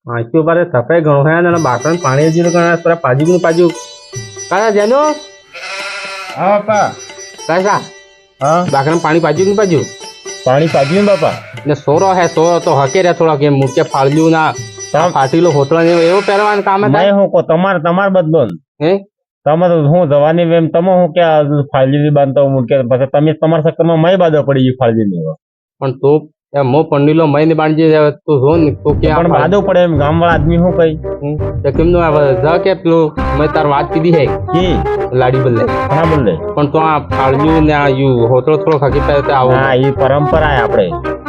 આંખો પર સફાઈ ઘણો હે અને બાકણ પાણી જીરો કણા પર પાજી પાજુ કાયા જેનો હા બાપા. કાયા હા બાકણ પાણી પાજુ પાણી પાજ્યું ને બાપા. ને સોરો હે સોરો તો હકે રે થોડા કે મુકે ફાળ્યું ના ફાટીલો હોતળા ને એવો પહેરવાનું કામ મેં થાય હું કહું તમાર બદલો ને. હે તમે તો હું જવાની વેમ તમે હું કે ફાળજી બાંધતો હું કે પછી તમે તમારા ચક્કરમાં મય બાદો પડી ગઈ ફાળજી ની. પણ તો મો પંડીલો મય ને બાંધી તું જો ને તો કે પણ બાદો પડે એમ ગામ વાળા આદમી શું કઈ તે કેમનું આવે જા કે પેલું મેં તાર વાત કીધી હે કી લાડી બદલે ઘણા બોલે. પણ તો આ ફાળ્યું ને આ યુ હોતળો થોડો ખકી પહેરતે આવો હા એ પરંપરા આપણે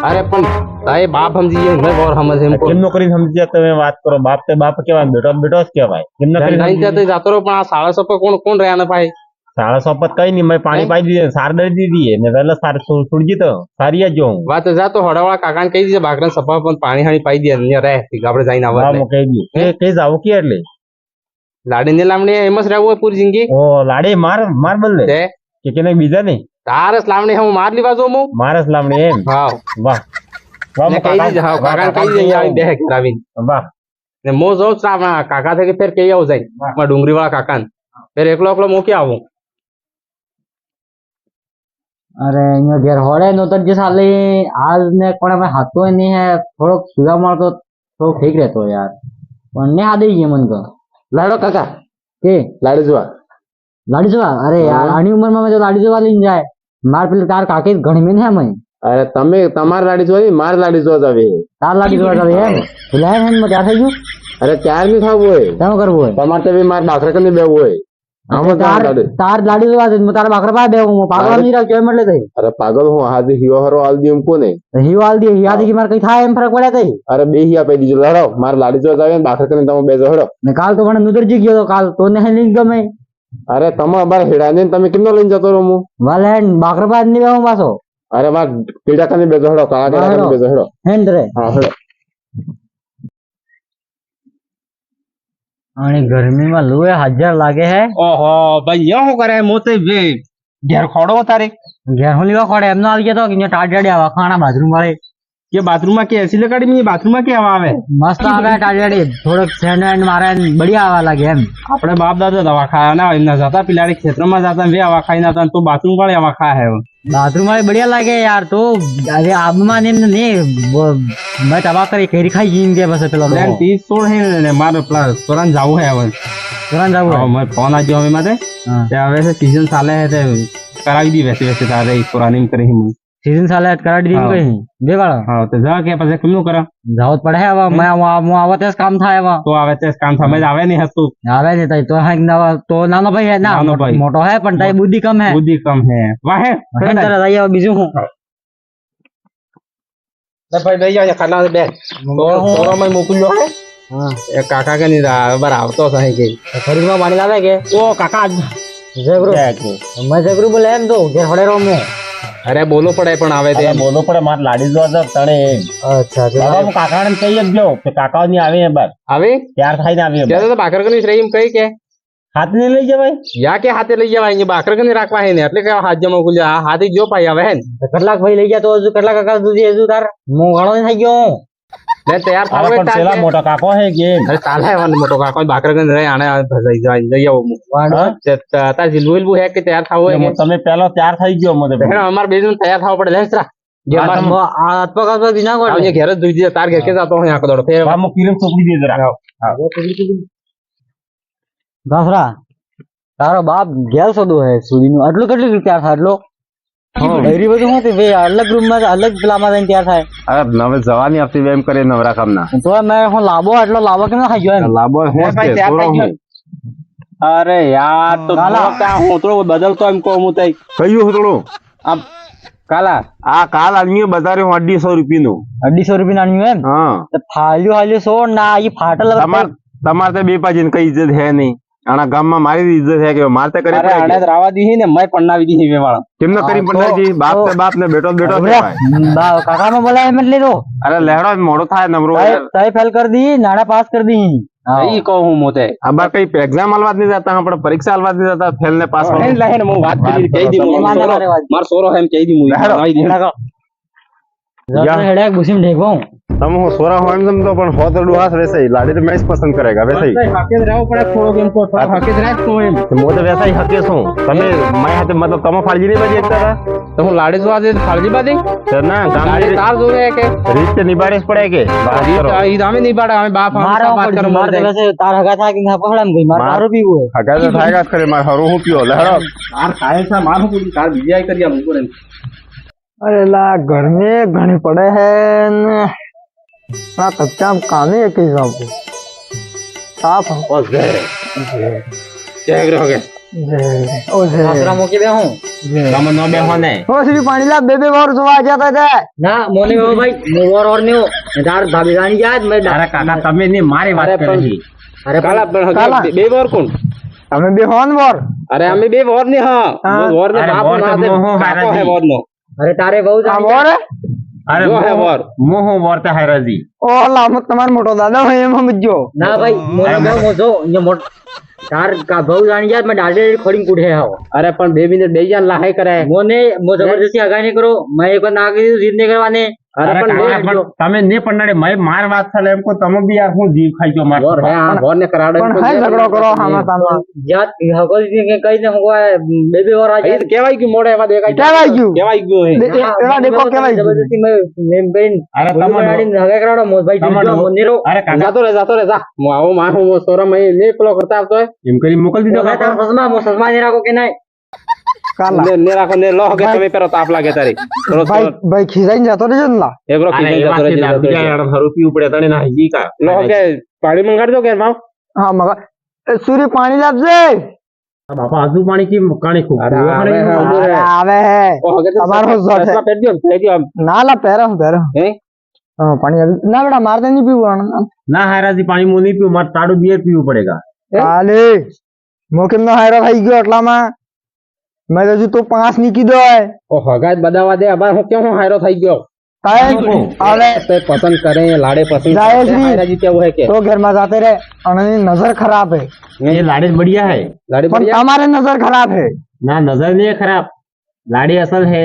અરે પણ તારે બાપ સમજી જાય મેં ગોર સમજ એમ કેમનો કરીને સમજ્યા તમે વાત કરો. બાપ તે બાપ કેવાય, બેટો જ કેવાય. કેમનો કરીને નહીં ત્યાં જાતો રહો પણ આ સાડા સપા કોણ રહ્યા ને ભાઈ સાડા સોપત કઈ નહીં મેં પાણી પાઈ દીધે સાર દળી દીધી ને વહેલા સાર સુડજી તો સારી જ હું વાત જાતો હડાવાળા કાકાને કહી દીધે બાકરા સપા પણ પાણી હાણી પાઈ દે અહીંયા રહે આપણે જઈને હા આવવા હું કહી દઉં કે જાવ કે એટલે લાડી ને લામણી એમ જ રહેવું હોય પૂરી જિંદગી ઓ લાડે માર બદલે તે કે કેને બીજા નહીં તારસ લામણી હું માર લીવા જો હું મારસ લામણી એમ. હા વાહ વાહ ને મો કહી દીધે હા કાકાને કહી દીધે અહીંયા આવીને બેહે ઘેર આવીને વાહ ને મો જોઉં છું આપણા કાકા થઈ ફેર કઈ આવું જાય મારા ડુંગળી વાળા કાકાને ફેર એકલો મૂકી આવું अरे અહીંયા ઘેર હોડે નો તો જે साले आज ने कोने में हाथों नहीं है थोड़ो सुगा मार तो थोड़ो ठीक रहतो यार पण ने आ दई मन को લાડો કાકા के લાડી જોવા लाड़ी जोवा अरे यार आनी उम्र में जो लाड़ी जोवा लઈને જાય मार પેલી તાર કાકી ઘણી મેન હે મય અરે તમે તમારી લાડી જોઈ મારી લાડી જોવા જાવે તાર લાડી જોવા જાવે એમ ભૂલાય હે ને ક્યાં થઈ ગયું અરે ત્યાર ની થવું હોય શું કરવું હોય તમારે તો બી માર બાકરા કને બેવું હોય તાર લાડી જોવા દે તાર બાકરા પા બેવું હું પાગલ નહીં રાખ્યો એમ એટલે થઈ અરે પાગલ હું હાજી હિયો હરો આલ દી એમ કોને હિયો આલ દે હિયાદી કે માર કઈ થાય એમ ફરક પડે થઈ અરે બે હિયા પે દીજો લડો માર લાડી જોવા જાવે ને બાકરા કને તમે બેજો હડો ને કાલ તો મને નુદરજી ગયો તો કાલ તો ને લઈને ગમે અરે તમે અમારે હેડાને તમે કેમનો લઈને જતો રહો હું વાલે બાકરા પા નહીં બેવું પાછો અરે માર પીડા કને બેજો હડો કાળા કેડા કને બેજો હડો હેન્ડ રે હા હડો અને ગરમીમાં લૂએ 1000 લાગે હે ઓહો ભાઈ યો શું કરે મોતે ઘેર ખોડો તારે ઘેર હું લેવા ખોડે એમનો આવી ગયો તો કે ટાડિયાડી આવા ખાણા બાથરૂમ વાળે કે બાથરૂમ માં કે એસી લગાડી મી બાથરૂમ માં કે આવે મસ્ત આવે ટાડિયાડી થોડોક સેન્ડ એન્ડ મારે બઢિયા આવા લાગે એમ આપણે બાપ દાદા દવા ખાયા ના એમના જતા પિલાડી ખેતરમાં જતા વે આવા ખાઈ ના તો બાથરૂમ વાળે આવા ખા હે બાથરૂમ વાળે બઢિયા લાગે યાર તો અરે આબમાં ને ને મેં તવા કરી કેરી ખાઈ જીન કે બસ પેલો પ્લાન 30 16 હે ને મારે પ્લાન સોરાન જાવું હે હવે તુરંત જાવું હા મેં ફોન આજો હવે માતે હા તે હવે છે સીઝન ચાલે હે તે કરાવી દી વેસે વેસે તારે સોરાની કરી હું સીઝન સાલે કરાડી દીધું કઈ બે વાળા હા તો જા કે પછી કેમનું કરે જાવત પડે હવે મેં આવા તે કામ થાય હવે તો આવે તે કામ સમજ આવે નહીં હતું આવે ને તઈ તો હા નવા તો નાનો ભાઈ હે ના નાનો ભાઈ. મોટો હે પણ તઈ બુદ્ધિ કમ હે બુદ્ધિ કમ હે વાહે તરત આઈ આવો બીજું હું ભાઈ ભાઈ આ ખાના બે સોરામાં મોકલ્યો હે હા એ કાકા કે ની બરાબર આવતો છે કે ફરીમાં પાણી લાવે કે ઓ કાકા જગરું મેં જગરું બોલે એમ તો ઘેર હોડે રહો મેં અરે બોલો પડે પણ આવે તે બોલો પડે માર લાડી જોવા જાવ તણે એમ. અચ્છા બાબા હું કાકાને કહી જ ગયો કે કાકા ની આવે બાર આવે ત્યાર થાય ને આવે ત્યારે તો બાકર કની શ્રેય એમ કહી કે હાથ ને લઈ જવાય યા કે હાથે લઈ જવાય અહીંયા બાકર કની રાખવા હે ને એટલે કે હાથ જમા કુલ હાથે જો પાઈ આવે હે ને કેટલાક ભાઈ લઈ ગયા તો હજુ કેટલાક કાકા સુધી હજુ તાર હું ઘણો થઈ ગયો લે તૈયાર થાવ અરે એક પણ પેલા મોટા કાકો હે કે અરે કાલે આવવાનું મોટો કાકો બાકર કની રહે આને ભસાઈ જાય જઈ આવું તાર જીલવું હે કે તૈયાર થાવ હોય તમે પેલો ત્યાર થઈ ગયો મને કે અમાર બે જણ તૈયાર થાવ પડે લેસરા જે અમાર આત્મા દિના કોડ અહીંયા ઘેર જ દુઈ દે તાર ઘેર કે જાતો હું આખો દોડો ફેર આમ કિરણ ચોકડી દે જરા ગાફરા તારો બાપ ગેલ સોદો હે સુધીનું આટલું કેટલી તૈયાર થાય એટલો ડેરી બધું હું તે અલગ રૂમ માં અલગ પ્લામાં જઈને તૈયાર થાય અરે નવે જવાની આપતી એમ કરે નવરા કામના તો મેં હું લાંબો એટલો લાંબો કેમ ખાઈ ગયો એમ લાંબો હે ભાઈ તૈયાર થઈ ગયો અરે યાર તો હું તો બદલતો એમ કહું હું તઈ કયું થોડું આ કાલા આ કાલ આદમી બજારે 250 રૂપિયા નું 250 રૂપિયા નાણ્યું એમ હા તો ફાલ્યું સો ના ઈ ફાટલ તમારે તો બે પાજી કઈ ઇજ્જત હે નહીં આના ગામમાં મારી ઇજ્જત હે કે મારતે કરી અરે આને રાવા દીધી ને મેં પન્નાવી દીધી વેવાળા કેમ ન કરી પંડાજી બાપ ને બેટો કાકામાં બોલાય એમ એટલે તો અરે લેહડો મોડો થાય નમરો તય ફેલ કરી દી નાણા પાસ કરી દી ઈ કહું હું મોતે આબાર કઈ એક્ઝામ આલવા નહીં જતા આપણે પરીક્ષા આલવા નહીં જતા ફેલ ને પાસ નહીં લહેન હું વાત કરી કહી દી માર સોરો એમ કહી દી હું આવી દી या- हेडा घुसी में ढेकवा हूँ तम हो सोरा हो एम तो पण हो तो डुहास वैसे ही लाड़ी तो मैं ही पसंद करेगा वैसे ही હકે જ રહેવું પડે થોડોક એમ કહો હકે જ રાખ તો એમ तो मो तो वैसा ही हके छू तमे मैं हाथे मतलब तम फाळजी नहीं बजी एकता था તો હું લાડી જોવા દે ફાળજી બાદી तो ना गाम લાડી में તાર જોવે કે रीत से निबाड़े पड़े के बात करो ઈ અમે નહીં પાડે અમે બાપ मारा વાત કરો मार મારે वैसे तार हगा था कि ना पकड़ा में गई मार मार- दारू पी हुए हगा तो थाएगा करे मार हरो हूं पियो लहरो તાર ખાય છે માર હું પૂરી તાર બીજી આઈ કરી આમ ઉપર એમ अरे ला गर्मी घनी पड़े है न ना कच्चा कामे एक हिसाब से साफ है ओ जे જય ગ્રહ કે ओ जे आसरा मोके बे हूँ तम नो बे होने ओ श्री पानी ला बेबे और सुबह आ जाता था ना मोने में हो भाई मोर और नहीं हो तार भाभी जानी याद मैं अरे काका तमे ने मारी बात अरे करी अरे કાલા કાલા. બે વોર કોણ हमें भी होन बोर અરે અમે બે વોર ને હા હા. વોર ને અરે બાપ વોર તો ના મોહ કાકો હે હારાજી. વોર નો अरे तारे बहु हाँ जानी बोर है अरे वो है वर मोह वर्त है रजी ओ ला मत तुम्हारे मोटो दादा है हम जो ना भाई मोने बहु मोजो ये मोट तार का बहु जानी याद मैं डाले खड़ी कुड़े है અરે પણ 2 મિનિટ બેહી જા લાહે કરે मोने मो जबरदस्ती आगा नहीं करो मैं एक बार आगे जीत नहीं करवाने અરે अरे પણ काका બે पण तमे ने पन्नाडे मैं मार बात थाले हमको तमे भी यार हूं जीव खाई जो मार વોર હે હા વોર ને કરાડે पण है झगड़ो करो हम तामा जात हगल के कई ने हुआ बेबी और आज અહીં કેવાય ગયું મોડે એમાં દેખાય કેવાય ગયું? કેવાય ગયું હે एड़ा देखो क्या भाई जबरदस्ती मैं बेन अरे तमा तमन हगा कराड़ो मो भाई तमन जो मोनेरो अरे काका જાતો રે જા હું આવો મારું મો સોરા મહી ને પેલો કરતા આવતો હે એમ કરી મોકલ દીધો तो કાકા ससमा मो ससमा ने राखो के नहीं काला ને રાખો ને લો કે તમે પેલો તાપ લાગે તારી પેલો भाई भाई खिजाइन जातो रे जनला એકરો अरे ખીજાઈ ये જતો बात રહે से दारू જતો जाए રહે यार हरो पी उपड़े तने ना जी का લો કે પાણી મંગાડજો કે માવ हाँ मगा सूर्य पानी लाप से बापा आजू पानी की मुकानी खूब अरे वो आवे खड़े है, हैं। आवे अरे आवे है ઓ હગે તો તમારો શોટ હે. પેટ દો ना ला पैरा हूं હે हाँ पानी अभी ना बेटा मार देनी पीवा ना हायराजी पानी मो नहीं पीऊ मार ताड़ू बियर पीવું પડેગા काले मोके न हायरा થઈ ગયો એટલામાં મેં હજુ તો 5 ની કીધો હે ઓ હગાત બદાવા દે અબાર હું કેમ હાયરો થઈ ગયો કાય આવે તે પસંદ કરે લાડે પસંદ जाए કરે श्री। હાયરાજી કેવું હે કે तो घर में जाते रहे और नजर खराब है ये लाड़ी बढ़िया है લાડે पर बढ़िया हमारे नजर खराब है ना नजर नहीं है खराब लाड़ी असल है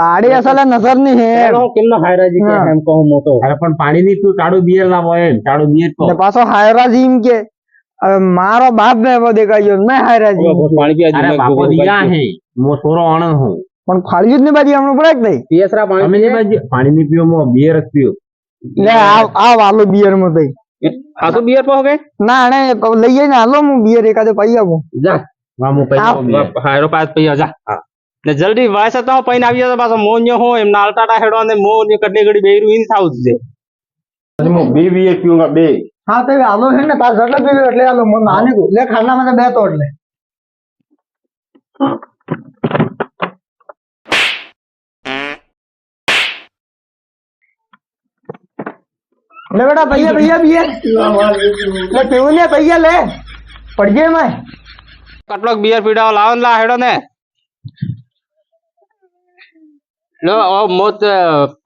लाड़ी असल है नजर नहीं है એનો કેમનો હાયરાજી કે હા. એમ કહું મોટો अरे पण पाणी नहीं पीऊ ताड़ू बियर लावो है ताड़ू बियर ने तो पासो हायरा जिम के अब मारो बाप में वो देखा जो मैं हायरा जिम પાણી પીવા अरे बापो दिया है मो सोरो आनंद हूँ पण फाड़ी જ ને બાજી हमने पड़ा नहीं પીએસરા પાણી તમે જે બાજુ પાણી નહીં પીવો મો બિયર જ પીવો ले आ वालो बियर में दई આસો બિયર પાવ કે ना ने લઈ જઈને હાલો હું બિયર એકાદે પાઈ આવું જા વા મો પૈસા બિયર હાયરો પાસ પૈયા જા ને જલ્દી વાયસ તો પૈન આવી જતો પાછો મોન્યો હો એમ નાલટાટા હેડો ને મો ને કટલી ઘડી બેરું ઈન થાઉ છે મો બે બિયર પીऊंगा બે हाँ तो हालो है ना तार जटले पीवे એટલે હાલો મને નાને કો લે ખાના માં બે તો એટલે ले बेटा भैया भैया भैया ले पीऊ ने भैया ले पड़ गए मैं કટલોક બિયર પીડાવ લાવો ને લા હેડો ને લો ઓ મોત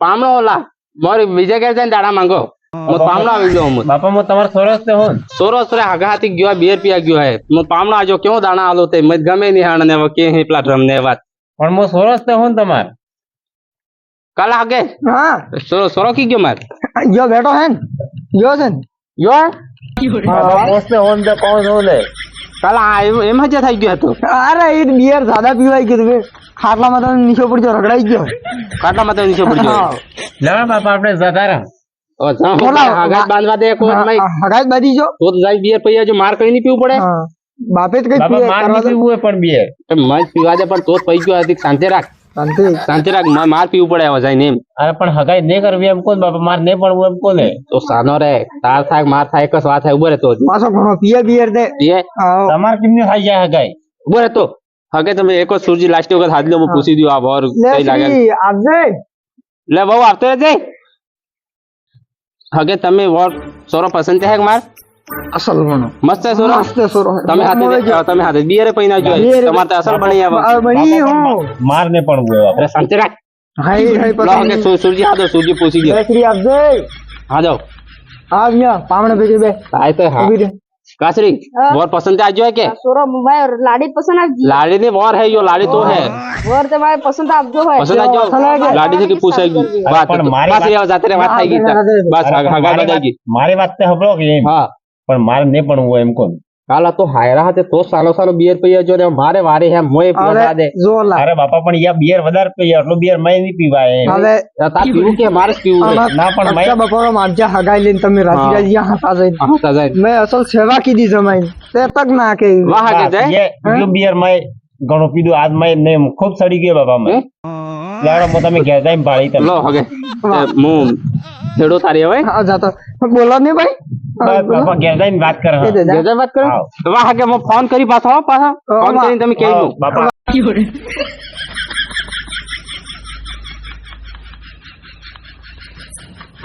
પામણો લા મોરી બીજા ઘેર જઈને દાડા માંગો મોત પામણો આવી ગયો મોત બાપા મો તમાર સોરસ તે હોન સોરો સોરે હગા હાથી ગયો બિયર પીયા ગયો હે મોત પામણો આજો કેવો દાણા આલો તે મત ગમે ની હાણ ને કે હે પેલા ડ્રમ ને વાત પણ મો સોરસ તે હોન તમાર કાલા હગે हाँ સોરો સોરો કી ગયો માર यो बैठो है यो से યો બાપા મોસ્તે હોન તે કોણ હોલે કાલા એમ જ થઈ ગયો હતો अरे ये बियर ज्यादा पीवाई के तुम्हें खाटला में तो नीचे पड़ जो रगड़ाई गयो કાટલા માં તો નીચે પડી ગયો લેવા બાપા આપણે જતા રહા ઓ જા બોલા, હગા બાંધવા દે કો મય हगाई बाजी जो તો જાય બિયર પૈયા જો માર કઈ ની પીવું પડે हाँ बापे तो कहीं બાપા पिए માર करवा નહીં પીવું હોય પણ બિયર તો મય પીવા દે પણ તો જ પઈ ગયો હતી શાંતિ રાખ शांति શાંતિ રાખ માર પીવું પડે હવે જાય ને એમ અરે પણ હગાઈ નહીં કરવી એમ કોણ બાપા માર નહીં પડવું એમ કોને તો સાનો રે તાર થાય માર થાય કસ વાત થાય ઉભો રે તો पासो घणो पिए बियर दे એ आओ તમાર કેમની થઈ જાય હગાઈ ઉભો રે તો હગે તમે એક જ સુરજી લાસ્ટ વખત હાથ લો હું પૂછી દઉં આ વાર ले કઈ લાગે श्री आप दे લે બહુ આવતો રહેજે હગે તમે વોર સોરો પસંદ છે કે માર असल बनो મસ્ત છે સોરો मस्त सोरो તમે હાથે તમે હાથે બિયર પૈના જો બિયર તમારે તો અસલ બની આવે बनी हूं માર નહીં પડવું હોય અરે શાંતિ રાખ हाय हाय લો पता હગે नहीं સુરજી હાથો સુરજી પૂછી દો ले श्री आप दे હા જાઓ आप यहाँ पामने भेजे बे આય તો હા उभी रे कासरी और पसंद आज जो है के सोरा भाई और लाड़ी पसंद आ जी लाड़ी ने और है यो लाड़ी तो है और तो भाई पसंद आप जो है पसंद आज जो लाड़ी से की पूछेगी बात પણ મારી बस ये जाते रे बात થઈ ગઈ बस हगा जाएगी મારી વાત તે હબળો કે એમ हां પણ મારે નહીં પણ હું એમ કોણ काला तो हायरा हाथे तो सालो बियर पे जो ने मारे वारे है मोए पीवा दे જો લા અરે બાપા પણ યા બિયર વધારે પીએ એટલું બિયર મેં નહીં પીવાય હવે ता पीऊ के मारे पीऊ ના પણ મેં કચ્ચા બપોરો મારજા હગાઈ લઈને તમે રાતી હા. રાતી હતા જઈને हां जाए મેં અસલ સેવા કીધી જમાઈ તે તક ના કે वाह के जाए ये બિયર મેં ઘણું પીધું આજ મેં ને ખૂબ સડી ગયો બાપા મેં લાડો મો તમે ઘેર જઈને પાળી તમે लो हगे मु छेड़ो तारी હવે હા જાતો બોલો ને ભાઈ બસ બાપા ઘેર જઈને વાત કરે એ દે જા. જય વાત કરો આવ. વાહ હગે મો फोन કરી પાછો ફોન કરીને તમે કહી દો બાપા